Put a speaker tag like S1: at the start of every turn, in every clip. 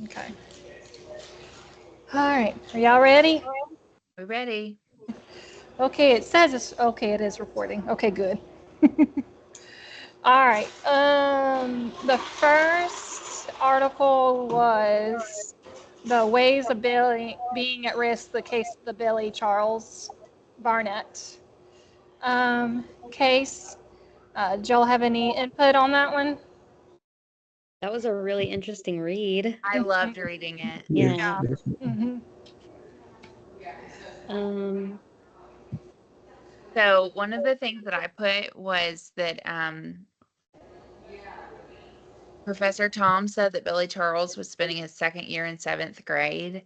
S1: Okay. All right. Are y'all ready?
S2: We ready?
S1: Okay, it says it's okay, it is recording. Okay, good. All right. The first article was the ways of being at risk, the case of the Billy Charles Barnett case. Joel, have any input on that one?
S3: That was a really interesting read.
S2: I loved reading it.
S4: Yes,
S3: Yeah.
S1: Yeah.
S4: definitely.
S1: Hmm.
S3: Um,
S2: So one of the things that I put was that Professor Tom said that Billy Charles was spending his second year in seventh grade.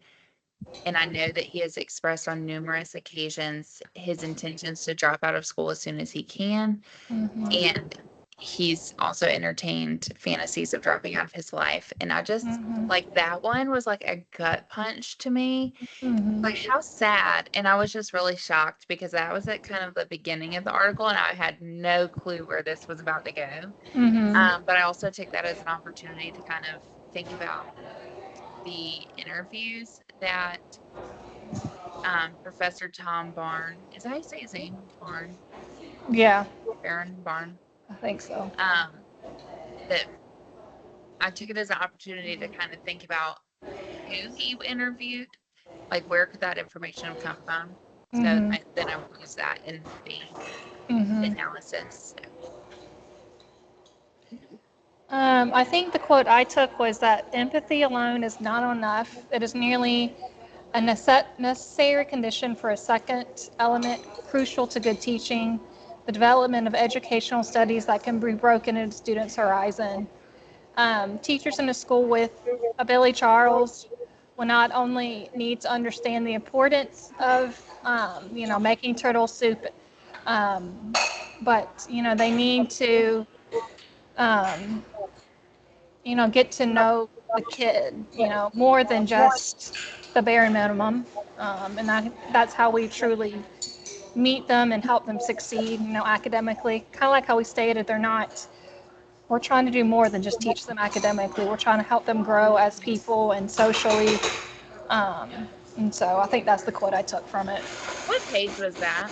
S2: And I know that he has expressed on numerous occasions his intentions to drop out of school as soon as he can.
S1: Hmm.
S2: And he's also entertained fantasies of dropping out of his life. And I just
S1: Hmm.
S2: like that one was like a gut punch to me.
S1: Hmm.
S2: Like, how sad. And I was just really shocked because that was at kind of the beginning of the article, and I had no clue where this was about to go.
S1: Hmm.
S2: But I also took that as an opportunity to kind of think about the interviews that Professor Tom Barn, is that how you say his name? Barn,
S1: Yeah,
S2: Baron Barn.
S1: I think so.
S2: Um, that I took it as an opportunity to kind of think about who he interviewed, like where could that information have come from? So
S1: Hmm.
S2: then I will use that in the
S1: Hmm.
S2: analysis. So,
S1: I think the quote I took was that empathy alone is not enough. It is nearly a necessary condition for a second element crucial to good teaching, the development of educational studies that can be broken into students' horizon. Teachers in a school with a Billy Charles will not only need to understand the importance of, making turtle soup, um, but, they need to, um, get to know the kid, more than just the bare minimum. That's how we truly meet them and help them succeed, academically. Kind of like how we stated, we're trying to do more than just teach them academically. We're trying to help them grow as people and socially. Um, and so I think that's the quote I took from it.
S2: what page was that?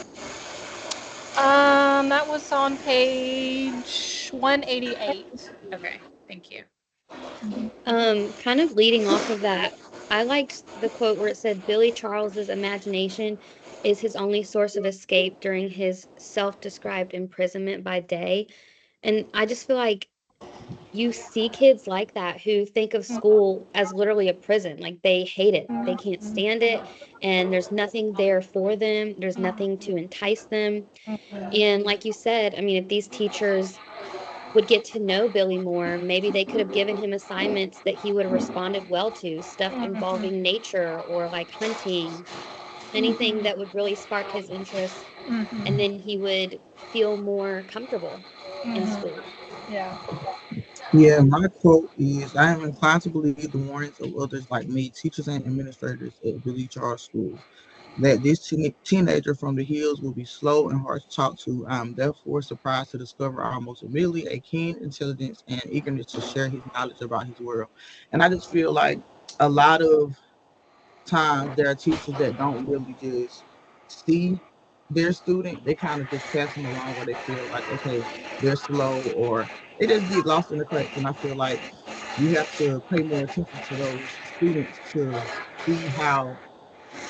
S1: That was on page 188.
S2: Okay, thank you.
S3: kind of leading off of that, I liked the quote where it said Billy Charles's imagination is his only source of escape during his self-described imprisonment by day. And I just feel like you see kids like that who think of school as literally a prison. Like they hate it. They can't stand it. And there's nothing there for them. There's nothing to entice them. And like you said, I mean, if these teachers would get to know Billy more, maybe they could have given him assignments that he would have responded well to, stuff involving nature or like hunting, anything that would really spark his interest. And then he would feel more comfortable in school.
S1: Yeah.
S4: Yeah, my quote is I am inclined to believe the warnings of others like me, teachers and administrators at Billy Charles School, that this teenager from the hills will be slow and hard to talk to. I am therefore surprised to discover almost immediately a keen intelligence and eagerness to share his knowledge about his world. And I just feel like a lot of times there are teachers that don't really just see their student. They kind of just pass them along where they feel like, okay, they're slow or they just get lost in the cracks. And I feel like you have to pay more attention to those students to see how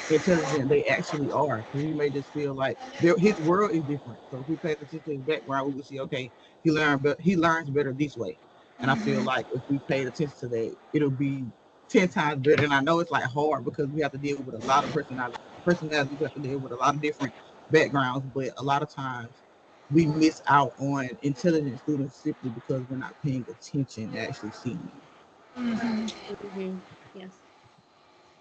S4: intelligent they actually are. Because we may just feel like his world is different. So if we pay attention to his background, we would see, okay, he learns better this way. And I feel like if we paid attention to that, it'll be 10 times better. And I know it's like hard because we have to deal with a lot of personalities. We have to deal with a lot of different backgrounds, but a lot of times we miss out on intelligent students simply because we're not paying attention to actually seeing them.
S3: Hmm. Yes.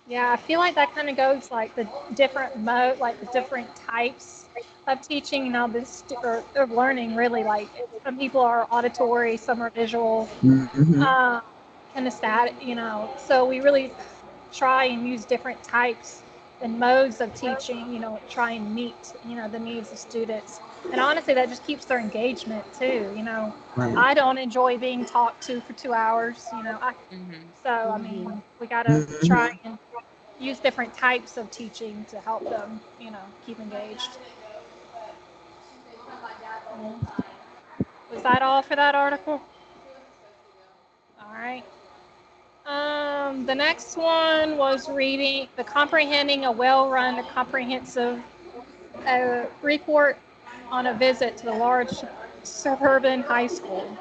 S1: Yeah, I feel like that kind of goes like the different like the different types of teaching, or learning really. Like some people are auditory, some are visual,
S4: Mm-hmm.
S1: kind of static, So we really try and use different types and modes of teaching, try and meet, the needs of students. And honestly, that just keeps their engagement too.
S4: Right.
S1: I don't enjoy being talked to for 2 hours,
S2: Mhm.
S1: so I
S3: Mhm.
S1: mean, we got to try
S4: Mhm.
S1: and use different types of teaching to help them, keep engaged. Was that all for that article? All right. The next one was reading the comprehending a well-run, comprehensive report on a visit to the large suburban high school.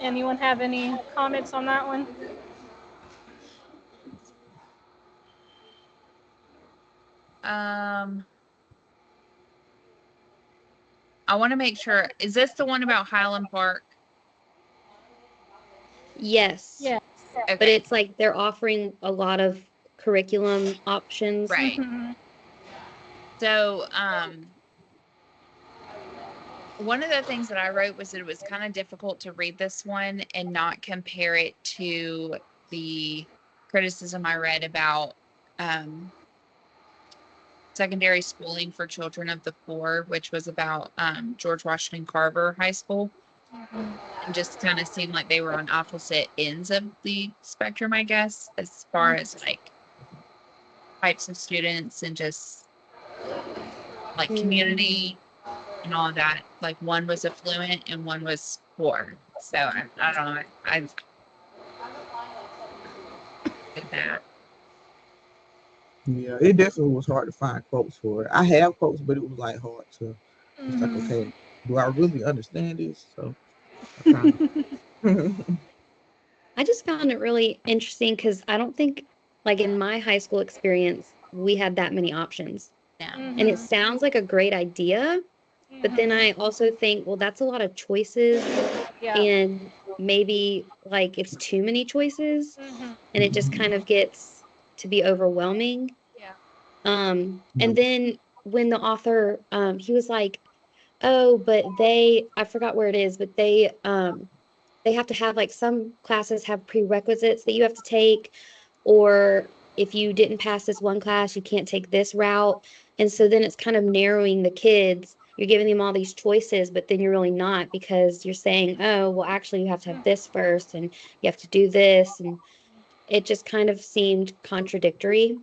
S1: Anyone have any comments on that one?
S2: I want to make sure. Is this the one about Highland Park?
S3: Yes.
S1: Yes.
S3: But
S2: Okay.
S3: it's like they're offering a lot of curriculum options.
S2: Right.
S1: Mhm.
S2: So, one of the things that I wrote was that it was kind of difficult to read this one and not compare it to the criticism I read about secondary schooling for children of the poor, which was about George Washington Carver High School,
S1: Mhm.
S2: and just kind of seemed like they were on opposite ends of the spectrum, I guess, as far as like types of students and just like
S3: Mhm.
S2: community and all of that. Like one was affluent and one was poor. So I don't know. I did that.
S4: Yeah, it definitely was hard to find quotes for it. I have quotes, but it was like hard to. It's like,
S1: Mhm.
S4: okay, do I really understand this? So I kind of.
S3: I just found it really interesting because I don't think, like in my high school experience, we had that many options.
S2: Yeah.
S3: And it
S1: Mhm.
S3: sounds like a great idea, but then
S1: Mhm.
S3: I also think, well, that's a lot of choices,
S1: Yeah.
S3: and maybe like it's too many choices,
S1: Mhm.
S3: and it just kind of gets to be overwhelming.
S1: Yeah.
S3: And then when the author, he was like, oh, but I forgot where it is, but they have to have like some classes have prerequisites that you have to take, or if you didn't pass this one class, you can't take this route. And so then it's kind of narrowing the kids. You're giving them all these choices, but then you're really not, because you're saying, oh, well, actually, you have to have this first and you have to do this. And it just kind of seemed contradictory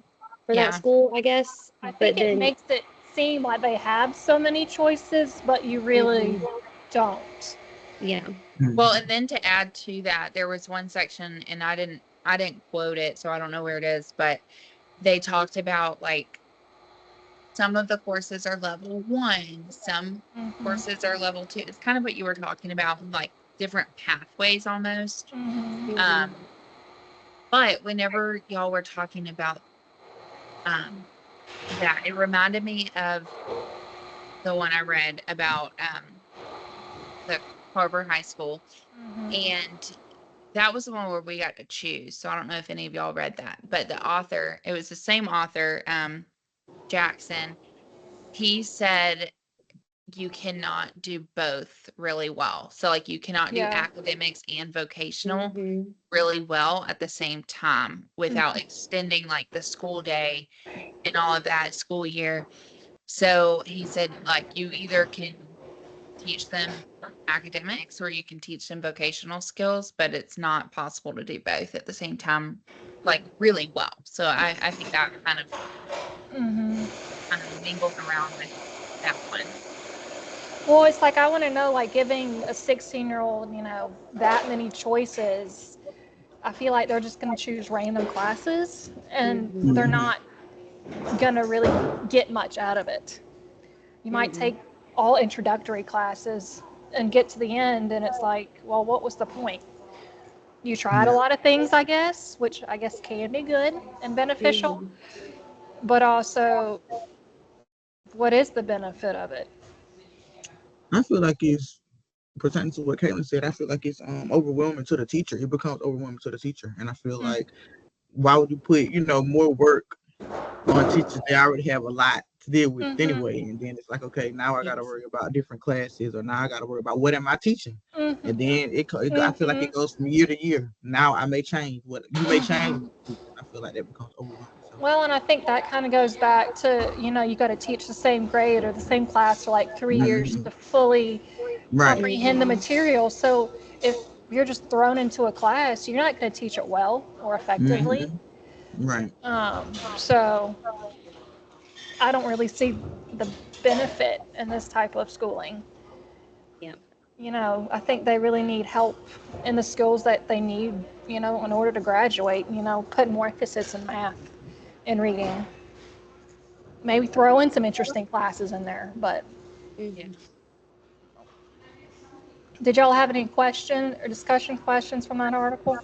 S3: for that
S2: Yeah.
S3: school, I guess.
S1: I think
S3: But
S1: it
S3: then,
S1: makes it seem like they have so many choices, but you really
S3: mhm,
S1: don't.
S3: yeah.
S2: Well, and then to add to that, there was one section, and I didn't quote it, so I don't know where it is, but they talked about like some of the courses are level 1, some
S1: Mhm.
S2: courses are level 2. It's kind of what you were talking about, like different pathways almost.
S1: Mhm.
S3: Mhm,
S2: But whenever y'all were talking about um that, it reminded me of the one I read about the Harbor High School,
S1: Mhm.
S2: and that was the one where we got to choose. So I don't know if any of y'all read that, but the author, it was the same author, Jackson. He said you cannot do both really well. So like you cannot do
S1: Yeah.
S2: academics and vocational
S3: mhm,
S2: really well at the same time without
S1: Mhm.
S2: extending like the school day and all of that school year. So he said like you either can teach them academics or you can teach them vocational skills, but it's not possible to do both at the same time, like really well. So I think that
S1: Mhm.
S2: kind of mingles around with that one.
S1: Well, it's like I want to know, like giving a 16-year-old, that many choices. I feel like they're just going to choose random classes, and they're
S3: mhm,
S1: not going to really get much out of it. You might
S3: mhm,
S1: take all introductory classes and get to the end, and it's like, well, what was the point? You tried a
S4: Yeah,
S1: lot of things, I guess, which I guess can be good and beneficial,
S3: mhm,
S1: but also, what is the benefit of it?
S4: I feel like it's pertaining to what Caitlin said. I feel like it's overwhelming to the teacher. It becomes overwhelming to the teacher, and I feel
S1: Mm,
S4: like why would you put more work on teachers? They already have a lot to deal with
S1: mhm,
S4: anyway, and then it's like, okay, now I got to
S3: yes,
S4: worry about different classes, or now I got to worry about what am I teaching,
S1: mhm,
S4: and then I feel like
S1: mhm,
S4: it goes from year to year. Now I may change what you may
S1: mhm.
S4: change, and I feel like that becomes overwhelming. So
S1: Well, and I think that kind of goes back to, you got to teach the same grade or the same class for like 3 years
S4: Mhm.
S1: to fully
S4: Right.
S1: comprehend the material. So if you're just thrown into a class, you're not going to teach it well or effectively.
S4: Mhm. Right.
S1: So I don't really see the benefit in this type of schooling.
S3: Yeah.
S1: I think they really need help in the skills that they need, in order to graduate, put more emphasis in math and reading. Maybe throw in some interesting classes in there, but
S2: Yeah.
S3: Mhm.
S1: did y'all have any question or discussion questions from that article?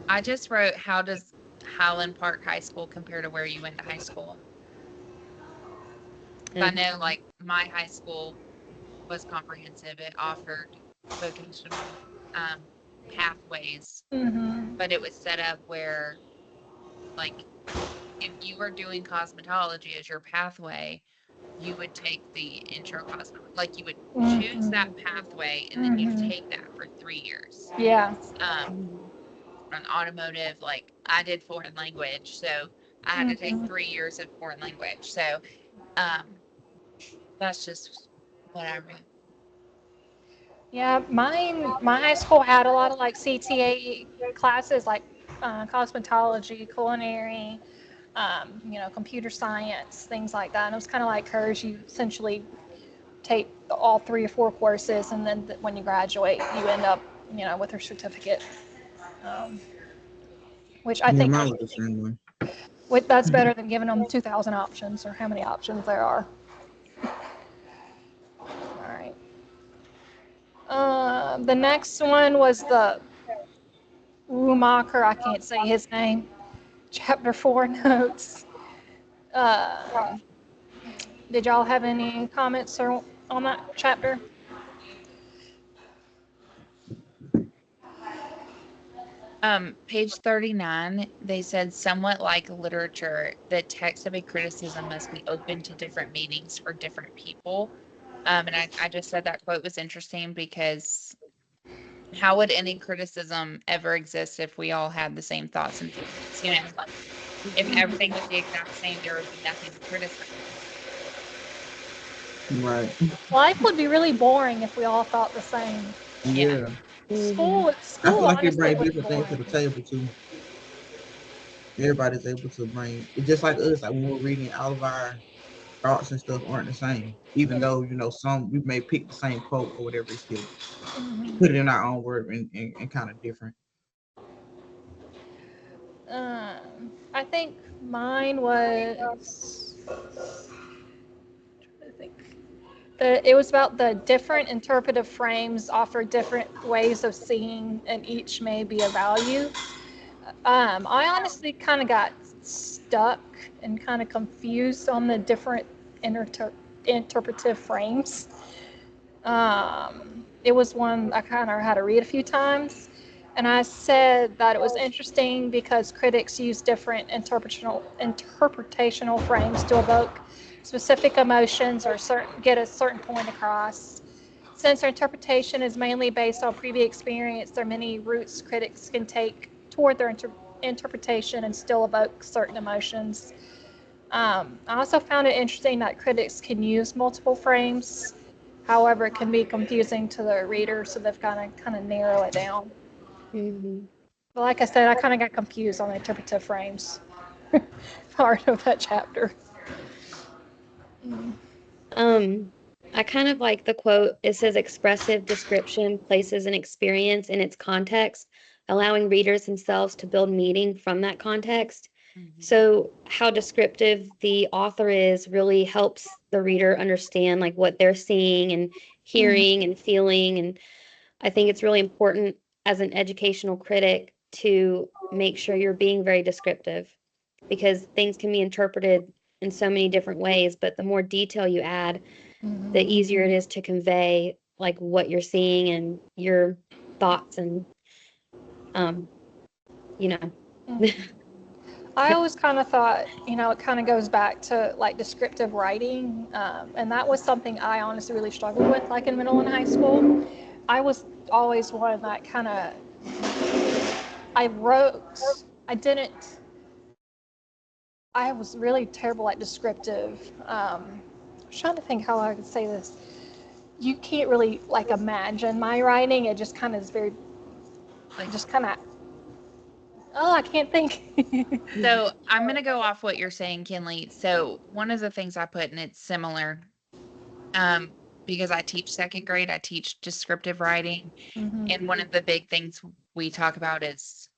S2: I just wrote, how does Highland Park High School compare to where you went to high school? 'Cause I know like my high school was comprehensive. It offered vocational pathways,
S1: Mm-hmm.
S2: but it was set up where like if you were doing cosmetology as your pathway, you would take the intro cosmetology, like you would choose that
S1: Mm-hmm.
S2: pathway and then you
S1: Mm-hmm.
S2: take that for 3 years.
S1: Yeah.
S2: Um,
S3: Mhm.
S2: an automotive, like I did foreign language, so I had to take
S1: Mm-hmm.
S2: 3 years of foreign language. So um, that's just what I read.
S1: Yeah, my high school had a lot of like CTA classes like cosmetology, culinary, computer science, things like that. And it was kind of like hers. You essentially take all 3 or 4 courses, and then when you graduate, you end up, with your certificate, um, which I
S4: Yeah,
S1: think
S4: mine was the same way.
S1: that's better than giving them 2,000 options or how many options there are. All right. The next one was the Rumacher. I can't say his name. Chapter 4 notes. Um, did y'all have any comments on that chapter?
S2: Page 39, they said, somewhat like literature, the text of a criticism must be open to different meanings for different people. And I just said that quote was interesting because how would any criticism ever exist if we all had the same thoughts and feelings? Like if everything was the exact same, there would be nothing to criticize.
S4: Right.
S1: Life would be really boring if we all thought the same.
S2: Yeah.
S4: Yeah.
S3: Mhm.
S4: I feel
S1: School
S4: like it
S1: honestly
S4: brings
S1: would be
S4: different things to
S1: boring.
S4: the table too. Everybody's able to bring it's just like us, like when we're reading all of our thoughts and stuff aren't the same. Even though, some we may pick the same quote or whatever, it's still
S1: Mhm.
S4: put it in our own word and kind of different.
S1: I think mine was. I think it was about the different interpretive frames offer different ways of seeing, and each may be a value. I honestly kind of got stuck and kind of confused on the different interpretive frames. It was one I kind of had to read a few times. And I said that it was interesting because critics use different interpretational frames to evoke specific emotions or get a certain point across. Since our interpretation is mainly based on previous experience, there are many routes critics can take toward their interpretation and still evoke certain emotions. I also found it interesting that critics can use multiple frames. However, it can be confusing to the reader, so they've kind of narrow it down.
S3: Mhm.
S1: But like I said, I kind of got confused on the interpretive frames part of that chapter.
S3: Um, I kind of like the quote. It says expressive description places an experience in its context, allowing readers themselves to build meaning from that context.
S2: Mhm.
S3: So how descriptive the author is really helps the reader understand like what they're seeing and hearing and feeling. And I think it's really important as an educational critic to make sure you're being very descriptive because things can be interpreted in so many different ways, but the more detail you add, the
S1: Mhm.
S3: easier it is to convey like what you're seeing and your thoughts and um, you know.
S1: I always kind of thought, it kind of goes back to like descriptive writing. And that was something I honestly really struggled with, like in middle and high school. I was always one that I wrote I was really terrible at descriptive. I was trying to think how I could say this. You can't really like imagine my writing. It just kind of is very, like, just kind of, oh, I can't think.
S2: So I'm going to go off what you're saying, Kinley. So one of the things I put, and it's similar, because I teach second grade, I teach descriptive writing.
S1: Mhm.
S2: And one of the big things we talk about is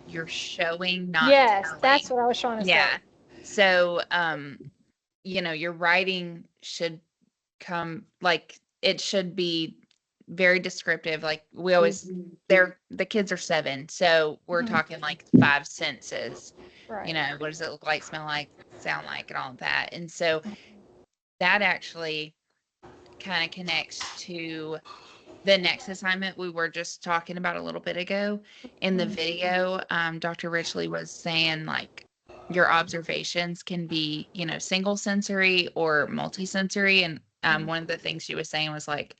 S2: you're showing, not
S1: Yes,
S2: telling.
S1: that's what I was trying to say.
S2: Yeah. So, your writing should come like it should be very descriptive. Like we always, the kids are 7, so we're
S1: Mhm.
S2: talking like 5 senses.
S1: Right.
S2: What does it look like, smell like, sound like, and all of that. And so that actually kind of connects to the next assignment we were just talking about a little bit ago. In the video, Dr. Richley was saying like your observations can be, single sensory or multisensory. And one of the things she was saying was like,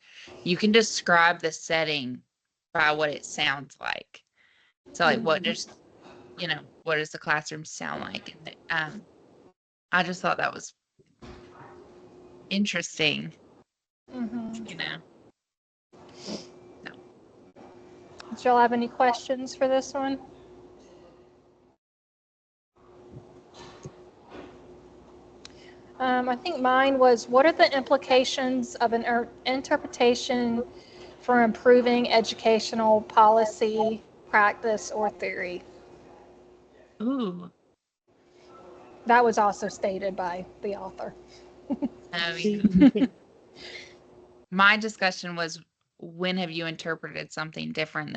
S2: you can describe the setting by what it sounds like. So like, what does the classroom sound like? And I just thought that was interesting,
S1: Mhm.
S2: So.
S1: Did y'all have any questions for this one? I think mine was, what are the implications of an interpretation for improving educational policy, practice, or theory?
S2: Ooh.
S1: That was also stated by the author.
S2: Oh, yeah. My discussion was, when have you interpreted something different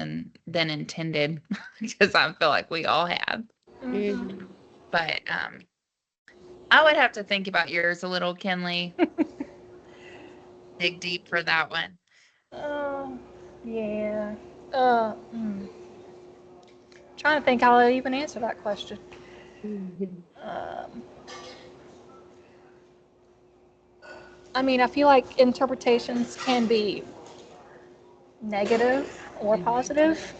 S2: than intended? Because I feel like we all have.
S1: Mhm.
S2: But I would have to think about yours a little, Kinley. Dig deep for that one.
S1: Yeah. Trying to think how I even answer that question. Um, I mean, I feel like interpretations can be negative or positive.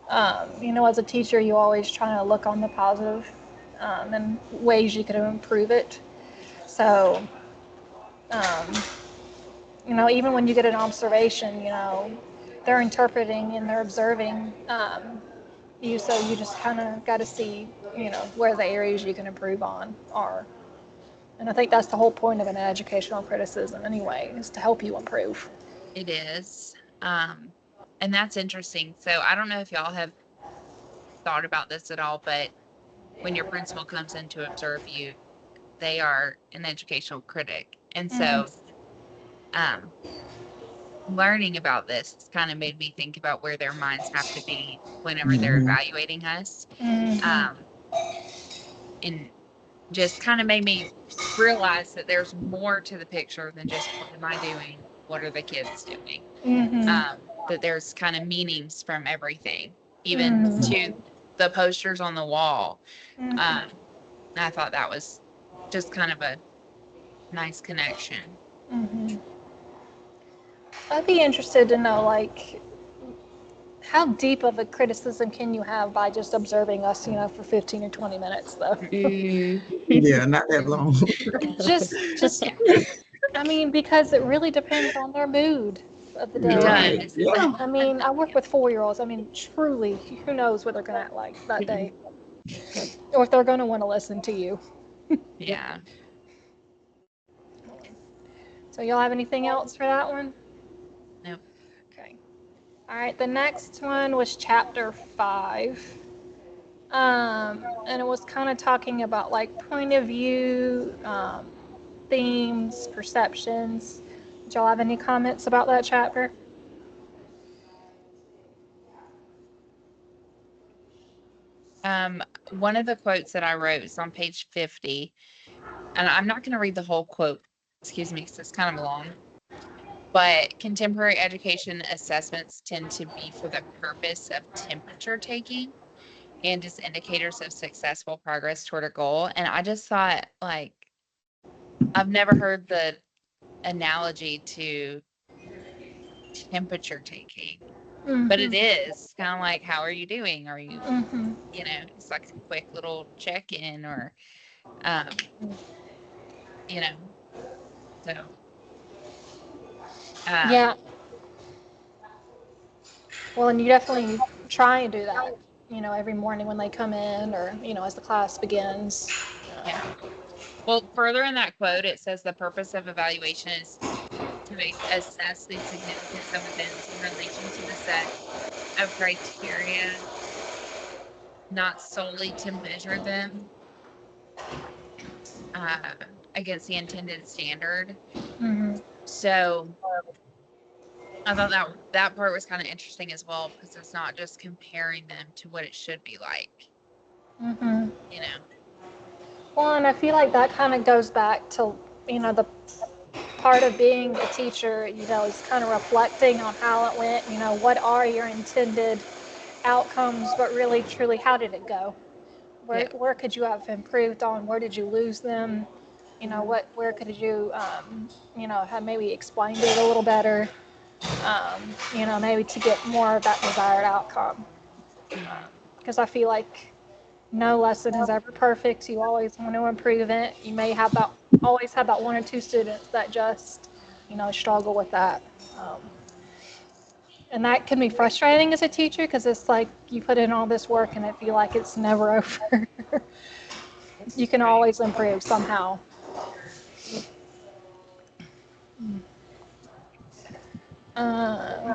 S1: As a teacher, you always try to look on the positive and ways you could improve it. So, um, even when you get an observation, they're interpreting and they're observing you, so you just kind of got to see, where the areas you can improve on are. And I think that's the whole point of an educational criticism anyway, is to help you improve.
S2: It is. And that's interesting. So I don't know if y'all have thought about this at all, but when your principal comes in to observe you, they are an educational critic. And so learning about this kind of made me think about where their minds have to be whenever they're
S4: Mhm.
S2: evaluating us.
S1: Mm-hmm.
S2: And just kind of made me realize that there's more to the picture than just, what am I doing? What are the kids doing?
S1: Mm-hmm.
S2: That there's kind of meanings from everything, even
S1: Mm-hmm.
S2: to the posters on the wall.
S1: Mm-hmm.
S2: I thought that was just kind of a nice connection.
S1: Mm-hmm. I'd be interested to know, like, how deep of a criticism can you have by just observing us, for 15 or 20 minutes, though?
S4: Yeah, not that long.
S1: Just, I mean, because it really depends on their mood of the
S2: It
S1: day.
S4: Right.
S2: does.
S4: Yeah.
S1: I mean, I work with 4-year-olds. I mean, truly, who knows what they're going to act like that day, or if they're going to want to listen to you.
S2: Yeah.
S1: So, y'all have anything else for that one?
S2: Nope.
S1: Okay. All right. The next one was chapter 5. And it was kind of talking about like point of view, themes, perceptions. Did y'all have any comments about that chapter?
S2: One of the quotes that I wrote is on page 50, and I'm not going to read the whole quote, excuse me, because it's kind of long. But contemporary education assessments tend to be for the purpose of temperature taking and as indicators of successful progress toward a goal. And I just thought, like, I've never heard the analogy to temperature taking. But it
S1: Mhm.
S2: is kind of like, how are you doing? Are you,
S1: Mhm.
S2: it's like a quick little check-in or, um, you know, so,
S1: Yeah.
S2: um,
S1: Well, and you definitely try and do that, every morning when they come in or, as the class begins.
S2: yeah. Well, further in that quote, it says the purpose of evaluation is to assess the significance of events in relation to the set of criteria, not solely to measure them uh, against the intended standard.
S1: Mm-hmm.
S2: So I thought that part was kind of interesting as well, because it's not just comparing them to what it should be like,
S1: Mm-hmm.
S2: you know.
S1: Well, and I feel like that kind of goes back to, the part of being a teacher, is kind of reflecting on how it went, what are your intended outcomes, but really, truly, how did it go? Where,
S2: Yeah.
S1: where could you have improved on? Where did you lose them? Where could you, have maybe explained it a little better, maybe to get more of that desired outcome.
S2: Mhm.
S1: Because I feel like no lesson is ever perfect. You always want to improve it. You may have that, always have that one or two students that just, struggle with that. Um, and that can be frustrating as a teacher because it's like you put in all this work and I feel like it's never over. You can
S2: Right.
S1: always improve somehow. Uh,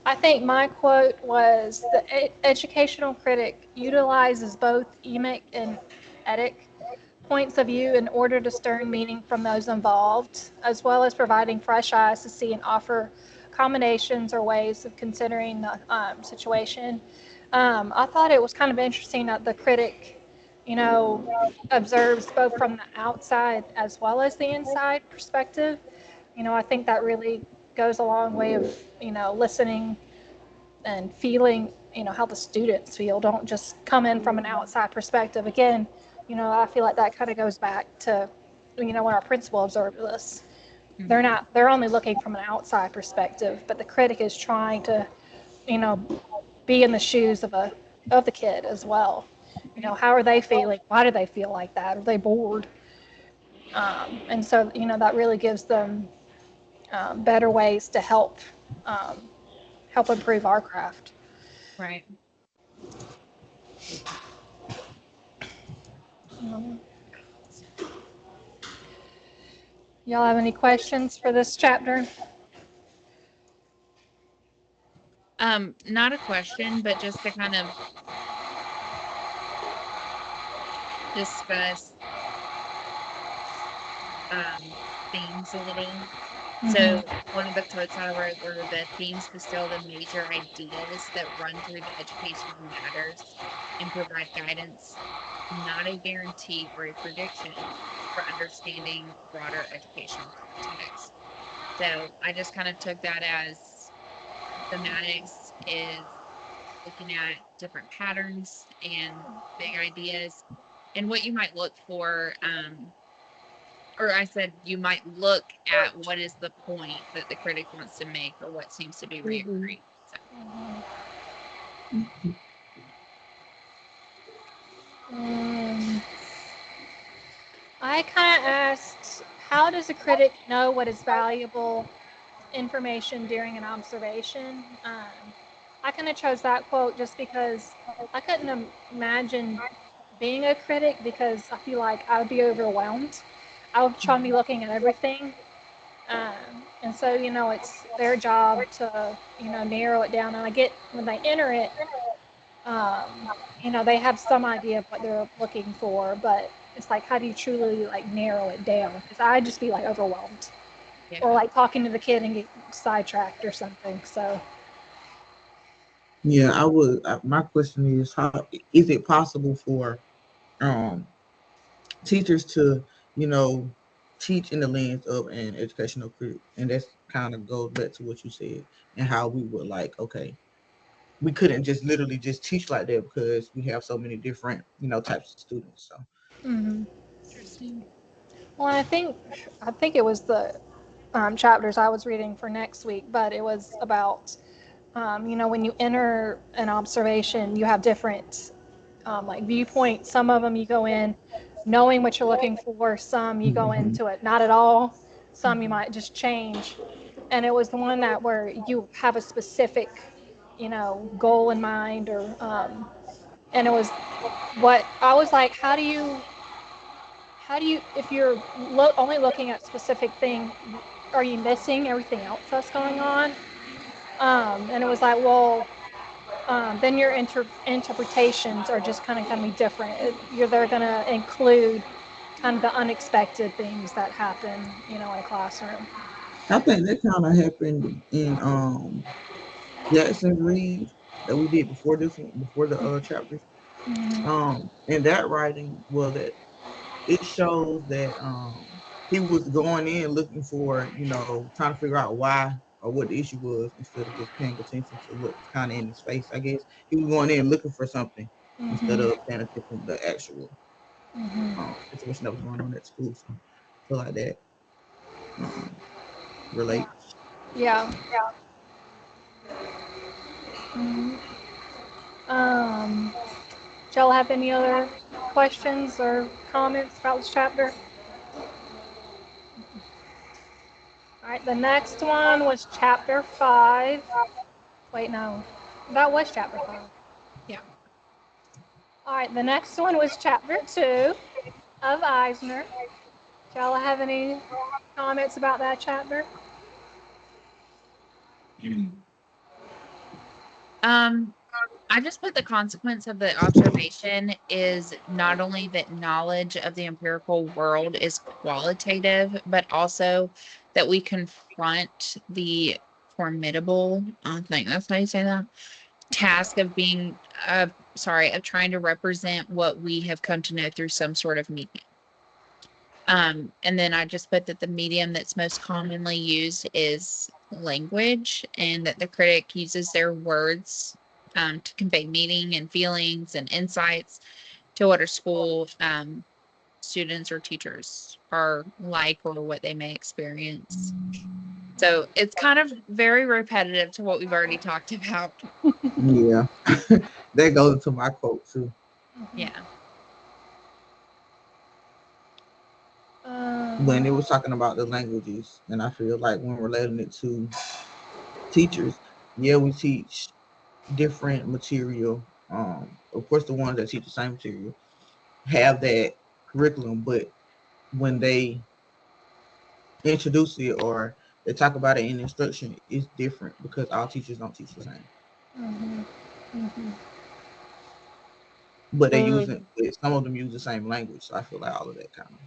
S1: I think my quote was the educational critic utilizes both emic and etic points of view in order to discern meaning from those involved, as well as providing fresh eyes to see and offer combinations or ways of considering the situation. I thought it was kind of interesting that the critic, you know, observes both from the outside as well as the inside perspective. I think that really goes a long way of, listening and feeling, how the students feel. Don't just come in from an outside perspective. Again, I feel like that kind of goes back to, when our principal observed this.
S2: Mhm.
S1: They're only looking from an outside perspective, but the critic is trying to, you know, be in the shoes of the kid as well.
S2: Right.
S1: How are they feeling? Why do they feel like that? Are they bored? And so, that really gives them better ways to um, help improve our craft.
S2: Right.
S1: Um, Y'all have any questions for this chapter?
S2: Not a question, but just to kind of discuss um themes a little.
S1: Mm-hmm.
S2: So one of the quotes I wrote were the themes distill the major ideas that run through the educational matters and provide guidance, not a guarantee or a prediction for understanding broader educational context. So I just kind of took that as thematics is looking at different patterns and big ideas and what you might look for. Or I said you might look at what is the point that the critic wants to make or what seems to be
S3: Mm-hmm.
S2: reoccurring. So,
S1: Um, I kind of asked, how does a critic know what is valuable information during an observation? I kind of chose that quote just because I couldn't imagine being a critic because I feel like I would be overwhelmed. I would try to be
S2: mhm,
S1: looking at everything. And so, it's their job to, narrow it down. And I get when they enter it, um, they have some idea of what they're looking for, but it's like, how do you truly like narrow it down? Because I'd just be like overwhelmed or
S2: yeah.
S1: like talking to the kid and get sidetracked or something. So,
S4: Yeah, I would. My question is, how is it possible for um teachers to, you know, teach in the lens of an educational critic? And that's kind of goes back to what you said and how we would like, okay, we couldn't just literally just teach like that because we have so many different, types of students. So
S1: mhm.
S2: Interesting.
S1: Well, I think it was the chapters I was reading for next week, but it was about when you enter an observation, you have different like viewpoints. Some of them you go in knowing what you're looking for. Some you go
S4: Mhm.
S1: into it not at all. Some you
S2: Mhm.
S1: might just change. And it was the one that where you have a specific, goal in mind, and it was what I was like, how do you, if you're only looking at specific thing, are you missing everything else that's going on? And it was like, well, then your interpretations are just kind of going to be different. They're going to include kind of the unexpected things that happen, in a classroom.
S4: I think that kind of happened in Jackson Reed that we did before this one, before the other chapters.
S1: Mm-hmm.
S4: And that writing, well, that it shows that he was going in looking for, trying to figure out why or what the issue was instead of just paying attention to what was kind of in his face. I guess he was going in looking for something instead
S1: Mm-hmm.
S4: of paying attention to the actual
S1: Mm-hmm.
S4: situation that was going on at school. So I feel like that um, relates.
S1: Yeah. Mm-hmm. Do y'all have any other questions or comments about this chapter? All right, the next one was chapter 5. Wait, no, that was chapter 5.
S2: Yeah.
S1: All right, the next one was chapter 2 of Eisner. Do y'all have any comments about that chapter?
S2: Um, I just put the consequence of the observation is not only that knowledge of the empirical world is qualitative, but also that we confront the formidable, I think that's how you say that, task of of trying to represent what we have come to know through some sort of medium. And then I just put that the medium that's most commonly used is language, and that the critic uses their words to convey meaning and feelings and insights to what our school students or teachers are like or what they may experience. So it's kind of very repetitive to what we've already talked about.
S4: Yeah, that goes into my quote too.
S2: Yeah.
S4: When
S1: Um,
S4: it was talking about the languages, and I feel like when relating it to teachers, yeah, we teach different material. Of course, the ones that teach the same material have that curriculum, but when they introduce it or they talk about it in instruction, it's different because all teachers don't teach the same.
S1: mhm, mhm,
S4: But they use it.
S3: Um,
S4: Some of them use the same language, so I feel like all of that kind of.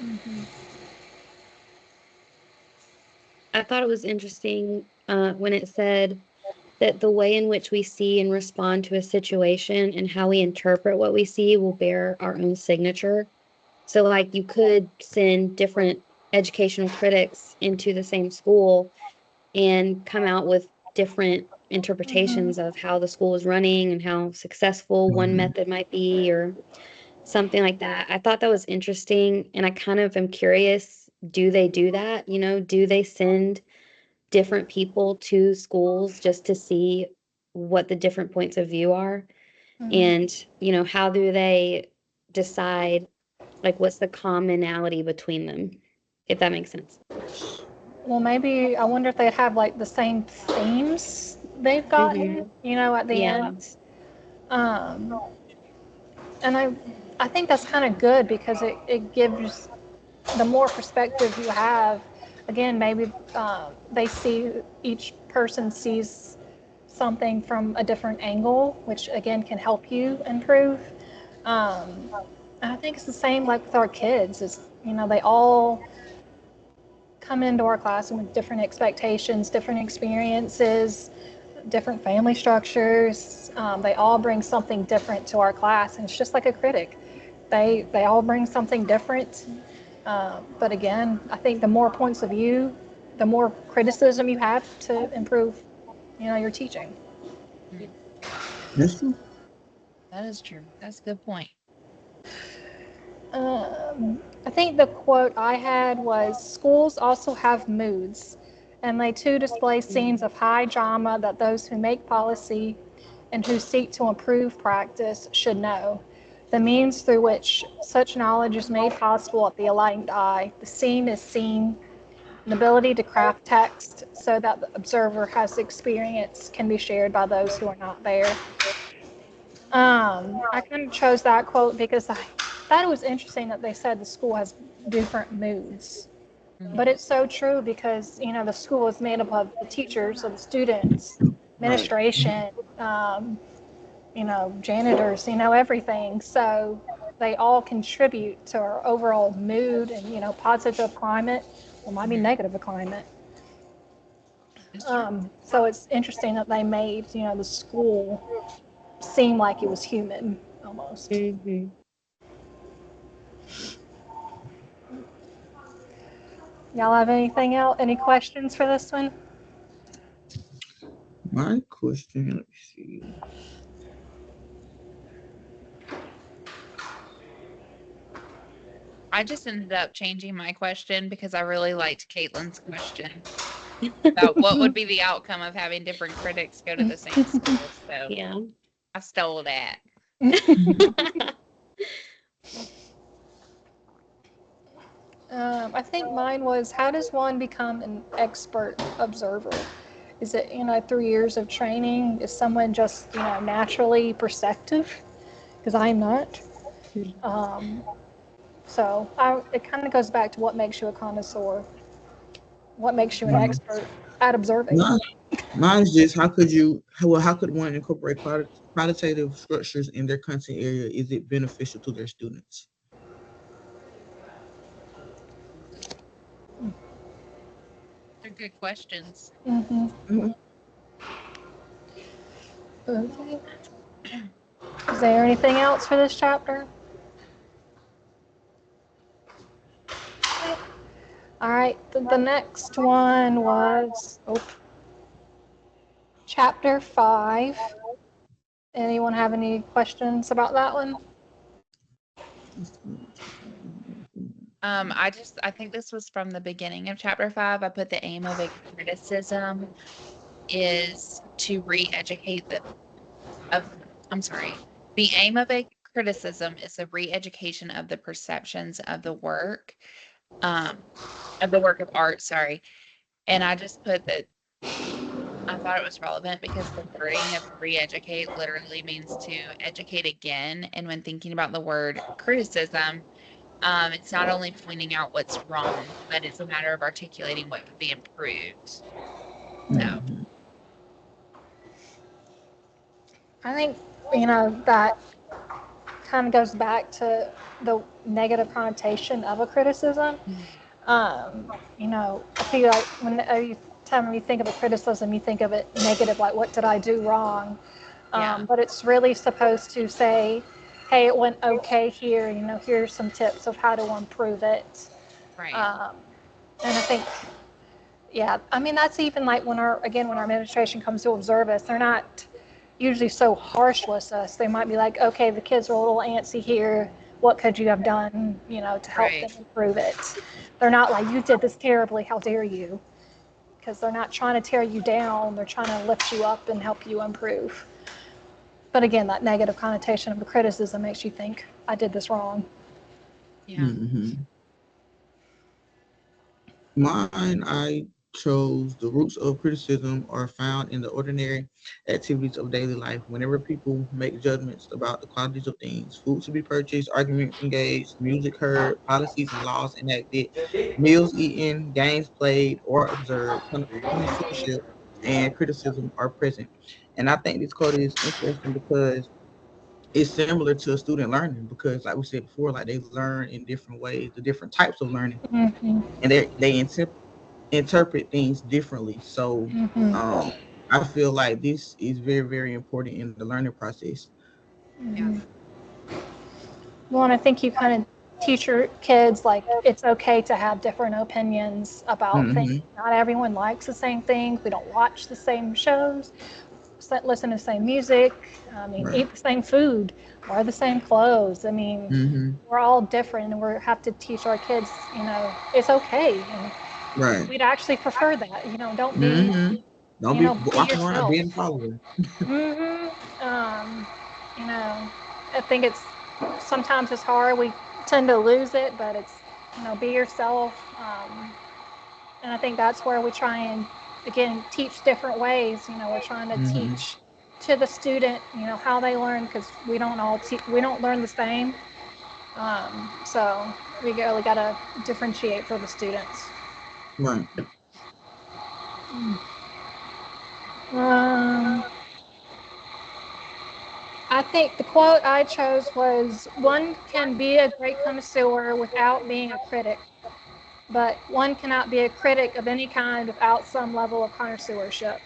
S1: mhm,
S3: I thought it was interesting when it said that the way in which we see and respond to a situation and how we interpret what we see will bear our own signature. So, like, you could send different educational critics into the same school and come out with different
S1: mhm,
S3: interpretations of how the school is running and how successful one
S4: Mhm.
S3: method might be or something like that. I thought that was interesting, and I kind of am curious, do they do that? Do they send different people to schools just to see what the different points of view are?
S1: mhm.
S3: And, how do they decide, like, what's the commonality between them, if that makes sense?
S1: Well, maybe I wonder if they'd have like the same themes they've gotten,
S3: Mhm.
S1: at the
S3: Yeah.
S1: end. Um, and I think that's kind of good because it gives the more perspective you have. Again, maybe they see each person sees something from a different angle, which again can help you improve. Um, and I think it's the same like with our kids. Is they all come into our classroom with different expectations, different experiences, different family structures. They all bring something different to our class, and it's just like a critic. They all bring something different. But again, I think the more points of view, the more criticism you have to improve, your teaching.
S2: Mm,
S4: That's true.
S2: that is true. That's a good point.
S1: I think the quote I had was schools also have moods, and they too display scenes of high drama that those who make policy and who seek to improve practice should know. The means through which such knowledge is made possible at the enlightened eye. The scene is seen, an ability to craft text so that the observer has experience can be shared by those who are not there. I kind of chose that quote because I thought it was interesting that they said the school has different moods. But it's so true because, you know, the school is made up of the teachers, of the students, administration, you know, janitors, you know, everything. So they all contribute to our overall mood and, you know, positive climate, or might be negative climate. So it's interesting that they made, you know, the school seem like it was human almost.
S3: Mm-hmm.
S1: Y'all have anything else? Any questions for this one?
S4: My question, let me see.
S2: I just ended up changing my question because I really liked Caitlin's question about what would be the outcome of having different critics go to the same school. So
S3: Yeah.
S2: I stole that.
S1: I think mine was, how does one become an expert observer? Is it, you know, 3 years of training? Is someone just, you know, naturally perceptive? Because I'm not. It kind of goes back to what makes you a connoisseur. What makes you an expert at observing?
S4: Mine's just how could one incorporate qualitative structures in their content area? Is it beneficial to their students?
S2: They're good questions.
S1: Mm-hmm. Okay. Is there anything else for this chapter? All right, the next one was chapter 5. Anyone have any questions about that one?
S2: I think this was from the beginning of chapter 5. I put the aim of a criticism is to re-educate the aim of a criticism is the re-education of the perceptions of the work of art, sorry. And I just put that I thought it was relevant because the wording of re-educate literally means to educate again. And when thinking about the word criticism, it's not only pointing out what's wrong, but it's a matter of articulating what could be improved. So
S1: I think, you know, that kind of goes back to the negative connotation of a criticism. You know, I feel like when every time you think of a criticism, you think of it negative, like what did I do wrong?
S2: Yeah.
S1: But it's really supposed to say, hey, it went okay here. You know, here's some tips of how to improve it.
S2: right.
S1: And I think, yeah, I mean, that's even like when our administration comes to observe us, they're not usually so harsh with us. They might be like, okay, the kids are a little antsy here. What could you have done, you know, to help them improve it? They're not like, you did this terribly, how dare you? Because they're not trying to tear you down. They're trying to lift you up and help you improve. But again, that negative connotation of the criticism makes you think, I did this wrong.
S2: Yeah.
S4: Mm-hmm. Mine, I chose the roots of criticism are found in the ordinary activities of daily life. Whenever people make judgments about the qualities of things, food to be purchased, arguments engaged, music heard, policies and laws enacted, meals eaten, games played or observed, connoisseurship and criticism are present. And I think this quote is interesting because it's similar to a student learning because, like we said before, like they learn in different ways, the different types of learning, and they interpret things differently. So I feel like this is very, very important in the learning process.
S2: Yeah.
S1: Well, and I think you kind of teach your kids like it's okay to have different opinions about things. Not everyone likes the same things. We don't watch the same shows, listen to the same music. I mean, eat the same food, wear the same clothes. I mean, we're all different, and we have to teach our kids, you know, it's okay. And
S4: Right.
S1: We'd actually prefer that. Don't be,
S4: Mm-hmm. Don't
S1: you
S4: be
S1: know, be
S4: walking around
S1: yourself.
S4: being a follower.
S1: Um, I think sometimes it's hard. We tend to lose it, but it's, be yourself. And I think that's where we try and, again, teach different ways. We're trying to
S4: Mm-hmm.
S1: teach to the student, how they learn, because we don't learn the same. So we really got to differentiate for the students.
S4: Right.
S1: Um, I think the quote I chose was, "One can be a great connoisseur without being a critic, but one cannot be a critic of any kind without some level of connoisseurship."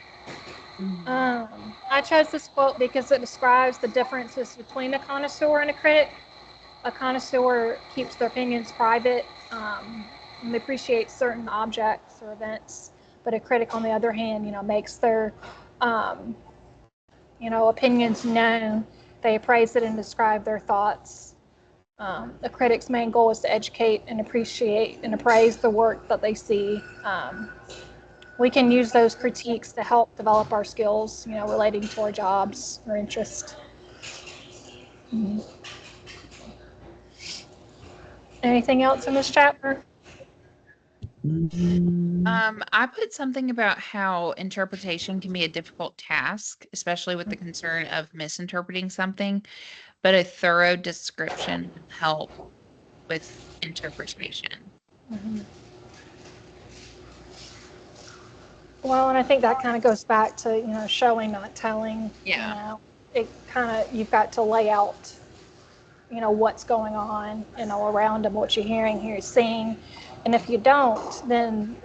S1: I chose this quote because it describes the differences between a connoisseur and a critic. A connoisseur keeps their opinions private, and appreciates certain objects or events, but a critic, on the other hand, makes their um, opinions known. They appraise it and describe their thoughts. A critic's main goal is to educate and appreciate and appraise the work that they see. We can use those critiques to help develop our skills, relating to our jobs or interests. Anything else in this chapter?
S4: Mm-hmm.
S2: I put something about how interpretation can be a difficult task, especially with the concern of misinterpreting something, but a thorough description will help with interpretation.
S1: Well, and I think that kind of goes back to, showing, not telling.
S2: Yeah.
S1: You've got to lay out, what's going on, around them, what you're hearing, seeing. And if you don't, then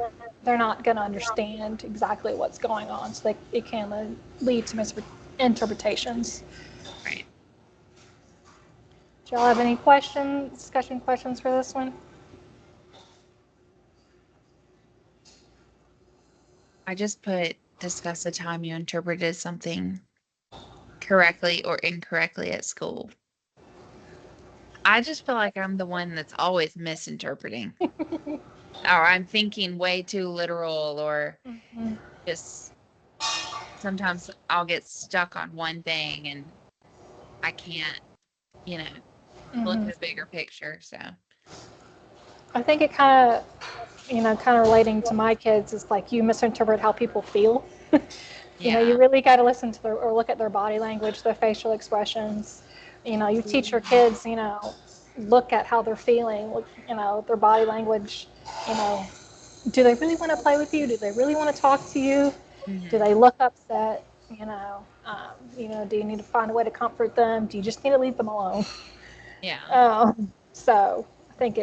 S1: they're not going to understand exactly what's going on. So it can lead to misinterpretations.
S2: Right.
S1: Do y'all have any discussion questions for this one?
S2: I just put discuss a time you interpreted something correctly or incorrectly at school. I just feel like I'm the one that's always misinterpreting. Or I'm thinking way too literal, or just sometimes I'll get stuck on one thing and I can't, look at a bigger picture. So
S1: I think it kind of relating to my kids is like, you misinterpret how people feel.
S2: yeah.
S1: You really got to listen to or look at their body language, their facial expressions. You teach your kids, look at how they're feeling, look, their body language. Do they really want to play with you? Do they really want to talk to you? Do they look upset? Do you need to find a way to comfort them? Do you just need to leave them alone?
S2: Yeah.
S1: So I think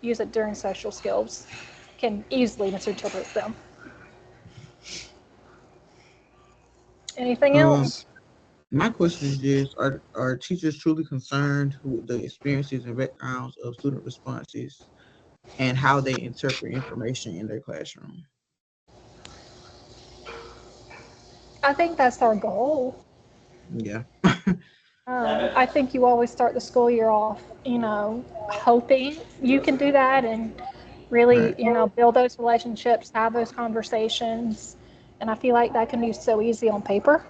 S1: use it during social skills, can easily misinterpret them. Anything
S4: Um,
S1: else?
S4: my question is this: Are teachers truly concerned with the experiences and backgrounds of student responses and how they interpret information in their classroom?
S1: I think that's our goal.
S4: Yeah.
S1: I think you always start the school year off, hoping you can do that and really,
S4: Right.
S1: build those relationships, have those conversations. And I feel like that can be so easy on paper.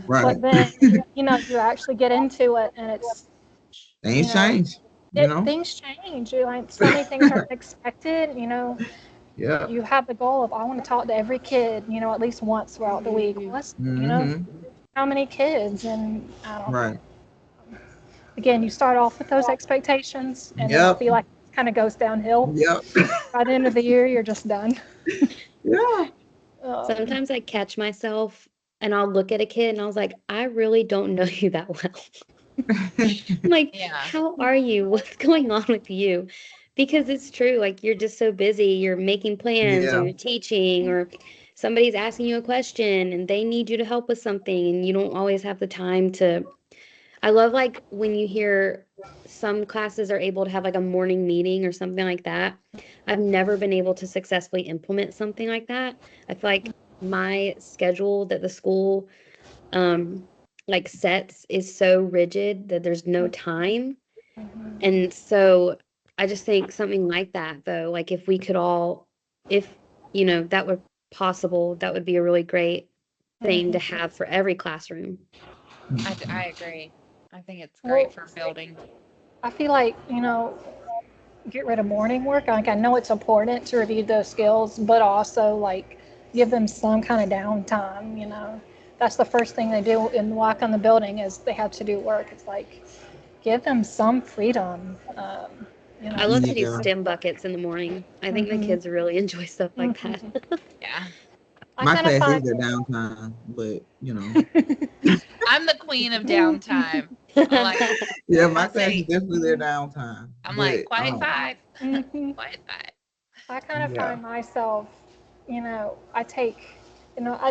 S4: Right.
S1: But then, you actually get into it and you
S4: Things
S1: know,
S4: change. You know.
S1: things change. Like, so many things are unexpected.
S4: Yeah.
S1: You have the goal of, I want to talk to every kid, at least once throughout the week. Well,
S4: Mm-hmm.
S1: how many kids? And I don't know.
S4: Right.
S1: Again, you start off with those expectations, and then I
S4: Yep.
S1: feel like it kind of goes downhill.
S4: Yep.
S1: By the end of the year, you're just done.
S4: Yeah.
S3: Sometimes I catch myself and I'll look at a kid and I was like, I really don't know you that well. I'm like,
S2: Yeah.
S3: how are you? What's going on with you? Because it's true, like you're just so busy, you're making plans or
S4: Yeah.
S3: you're teaching or somebody's asking you a question and they need you to help with something and you don't always have the time to. I love like when you hear some classes are able to have like a morning meeting or something like that. I've never been able to successfully implement something like that. I feel like my schedule that the school um like sets is so rigid that there's no time. And so I just think something like that though, like if we could all if, that were possible, that would be a really great thing to have for every classroom.
S2: I agree. I think it's
S1: Well,
S2: great for building.
S1: I feel like, get rid of morning work. Like, I know it's important to review those skills, but also like give them some kind of downtime. That's the first thing they do in walk on the building is they have to do work. It's like give them some freedom.
S3: I love to do
S4: Yeah.
S3: STEM buckets in the morning. I think the kids really enjoy stuff like that.
S2: Yeah.
S1: I
S4: My
S1: kind of
S4: class is
S1: find
S4: their downtime, but
S2: I'm the queen of downtime. I'm like,
S4: yeah, my
S2: I
S4: class is
S2: say,
S4: definitely their downtime.
S2: I'm like,
S4: But
S2: quiet five.
S1: Mhm.
S2: Quiet five.
S1: I kind of
S4: yeah.
S1: find myself, I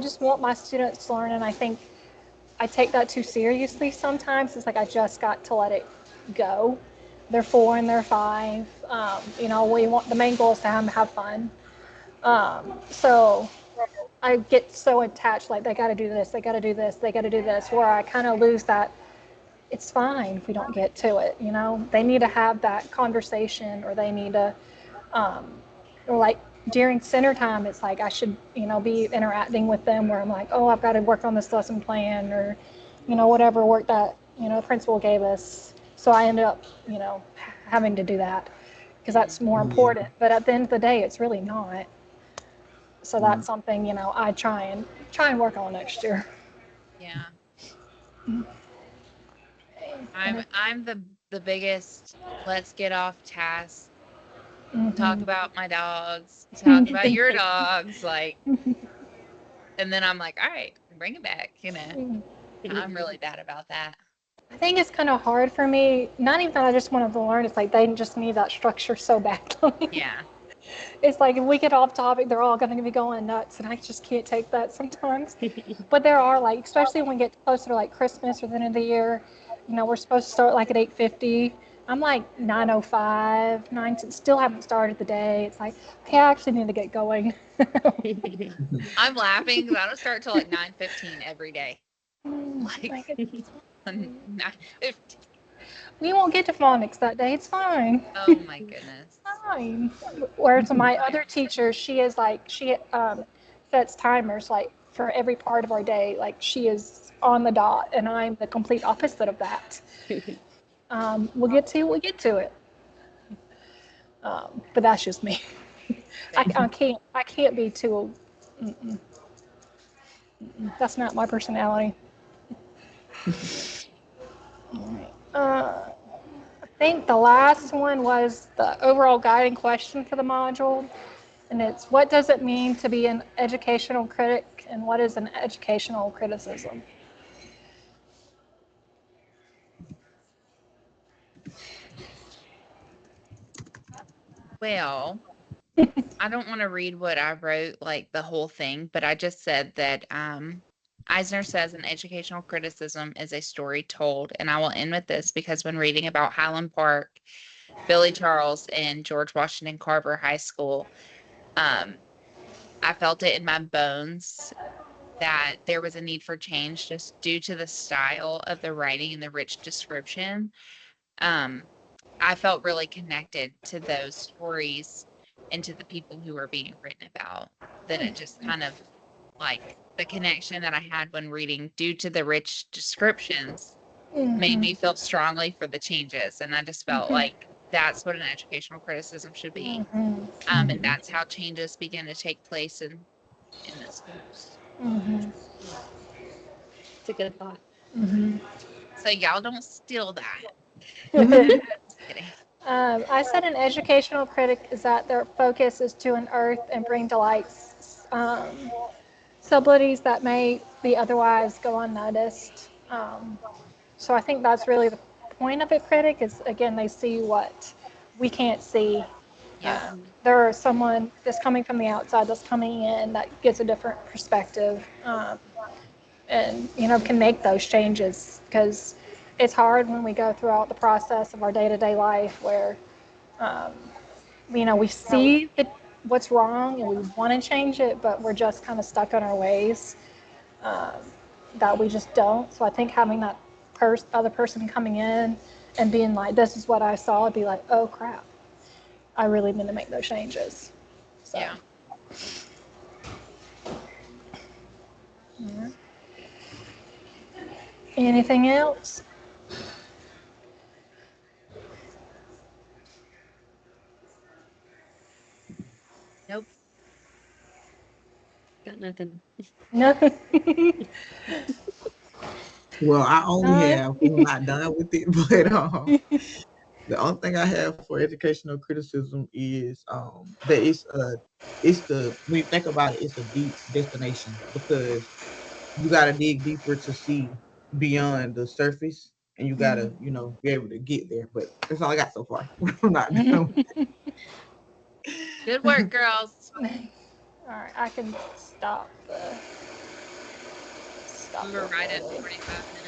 S1: just want my students to learn, and I think I take that too seriously sometimes. It's like I just got to let it go. They're 4 and they're 5. We want the main goal is to have fun. So I get so attached, like they got to do this, they got to do this, they got to do this, where I kind of lose that. It's fine if we don't get to it. They need to have that conversation, or they need to, um, or like during center time, it's like I should, be interacting with them where I'm like, oh, I've got to work on this lesson plan, or, whatever work that, the principal gave us. So I ended up, having to do that because that's more
S4: Yeah.
S1: important. But at the end of the day, it's really not. So
S4: Yeah.
S1: that's something, I try and work on next year.
S2: Yeah.
S1: And
S2: I'm the biggest let's get off task, talk
S1: Mhm.
S2: about my dogs, talk about your dogs, like, and then I'm like, all right, bring it back, I'm really bad about that.
S1: I think it's kind of hard for me. Not even that I just wanted to learn. It's like they just need that structure so badly.
S2: Yeah.
S1: It's like if we get off topic, they're all going to be going nuts, and I just can't take that sometimes. But there are like, especially when we get closer to like Christmas or the end of the year, we're supposed to start like at 8:50. I'm like 9:05, still haven't started the day. It's like, okay, I actually need to get going.
S2: I'm laughing because I don't start till like 9:15 every day. Like
S1: Like,
S2: 9:15.
S1: we won't get to phonics that day. It's fine.
S2: Oh my goodness.
S1: Fine. Whereas my other teacher, she is like, she sets timers like for every part of our day. Like she is on the dot, and I'm the complete opposite of that. We'll get to it. But that's just me. I can't be too. Mm-mm, that's not my personality. All right. I think the last one was the overall guiding question for the module. And it's what does it mean to be an educational critic, and what is an educational criticism?
S2: Well, I don't want to read what I wrote, like the whole thing, but I just said that Eisner says an educational criticism is a story told. And I will end with this because when reading about Highland Park, Billy Charles, and George Washington Carver High School, um, I felt it in my bones that there was a need for change just due to the style of the writing and the rich description. Um, I felt really connected to those stories and to the people who were being written about. Then it just kind of like the connection that I had when reading due to the rich descriptions made
S1: Mm-hmm.
S2: me feel strongly for the changes. And I just felt
S1: Mm-hmm.
S2: like that's what an educational criticism should be. And
S1: Mm-hmm.
S2: that's how changes begin to take place in the schools.
S1: Mm-hmm.
S3: It's a good thought.
S1: Mm-hmm.
S2: So y'all don't steal that. Just kidding.
S1: I said an educational critic is that their focus is to unearth and bring to light subtleties that may be otherwise go unnoticed. So I think that's really the point of a critic is, again, they see what we can't see.
S2: Yeah.
S1: There is someone that's coming from the outside that's coming in that gets a different perspective, and can make those changes, because it's hard when we go throughout the process of our day-to-day life where um, we see what's wrong and we want to change it, but we're just kind of stuck in our ways, um, that we just don't. So I think having that other person coming in and being like, this is what I saw, I'd be like, oh crap, I really need to make those changes. So
S2: Yeah.
S1: Yeah. Anything else?
S2: Nope.
S3: Got nothing.
S1: No.
S4: Well, I only
S1: No.
S4: have, we're not done with it, but the only thing I have for educational criticism is that it's the when you think about it, it's a deep destination because you gotta dig deeper to see beyond the surface and you gotta, be able to get there. But that's all I got so far. I'm not done.
S2: Good work, girls.
S1: All right, I can stop the
S2: We're right at
S1: recording.
S2: 45 minutes.